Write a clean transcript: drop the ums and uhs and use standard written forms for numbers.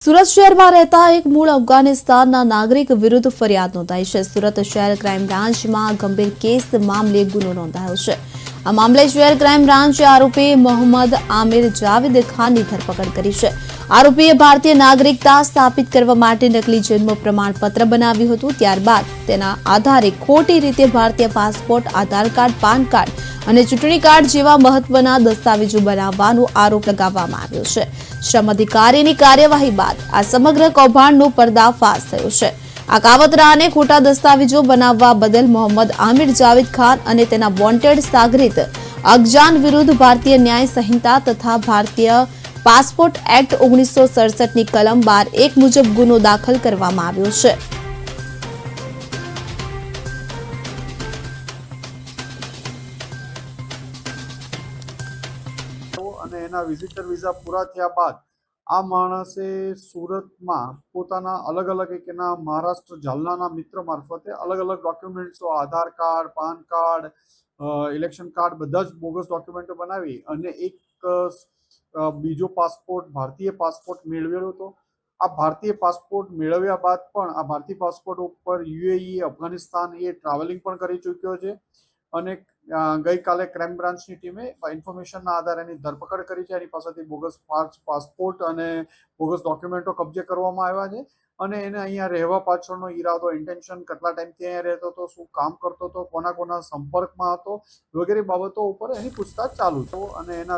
સુરત શહેરમાં રહેતા એક મૂળ અફઘાનિસ્તાનના નાગરિક વિરુદ્ધ ફરિયાદ નોંધાઈ છે। સુરત શહેર ક્રાઇમ બ્રાન્ચમાં ગંભીર કેસ મામલે ગુનો નોંધાયો છે। આ મામલે શહેર ક્રાઇમ બ્રાન્ચે આરોપી મોહમ્મદ આમિર જાવેદ ખાનની ધરપકડ કરી છે। આરોપીએ ભારતીય નાગરિકતા સ્થાપિત કરવા માટે નકલી જન્મ પ્રમાણપત્ર બનાવ્યું હતું। ત્યારબાદ તેના આધારે ખોટી રીતે ભારતીય પાસપોર્ટ, આધાર કાર્ડ, પાન કાર્ડ અને ચૂંટણી કાર્ડ જેવા મહત્વના દસ્તાવેજો બનાવવાનો આરોપ લગાવવામાં આવ્યો છે। શ્રમ અધિકારીની કાર્યવાહી બાદ આ સમગ્ર કૌભાંડનો પર્દાફાશ થયો છે। આ કાવતરા અને ખોટા દસ્તાવેજો બનાવવા બદલ મોહમ્મદ આમિર જાવેદ ખાન અને તેના વોન્ટેડ સાગરીત અગજાન વિરુદ્ધ ભારતીય ન્યાય સંહિતા તથા ભારતીય પાસપોર્ટ એક્ટ 1967ની કલમ 12(1) મુજબ ગુનો દાખલ કરવામાં આવ્યો છે। અને એના વિઝિટર વિઝા પૂરા થયા બાદ આ માણસે સુરતમાં પોતાના અલગ અલગ એક એના મહારાષ્ટ્ર જાલનાના મિત્ર મારફતે અલગ અલગ ડોક્યુમેન્ટ્સો, Aadhaar card, PAN card, election card, બધા જ બોગસ ડોક્યુમેન્ટો બનાવી અને એક બીજો પાસપોર્ટ, ભારતીય પાસપોર્ટ મેળવેલો હતો। આ ભારતીય પાસપોર્ટ મેળવ્યા બાદ પણ આ ભારતીય પાસપોર્ટ ઉપર યુએઈ, અફઘાનિસ્તાન એ ટ્રાવેલિંગ પણ કરી ચૂક્યો છે અને ગઈકાલે ક્રાઇમ બ્રાન્ચની ટીમે ઇન્ફોર્મેશનના આધારે એની ધરપકડ કરી છે। એની પાસેથી બોગસ પાસપોર્ટ અને બોગસ ડોક્યુમેન્ટો કબજે કરવામાં આવ્યા છે અને એને અહીંયા રહેવા પાછળનો ઈરાદો, ઇન્ટેન્શન, કેટલા ટાઈમથી અહીંયા રહેતો હતો, શું કામ કરતો હતો, કોના કોના સંપર્કમાં હતો વગેરે બાબતો ઉપર એની પૂછતાછ ચાલુ છે અને એના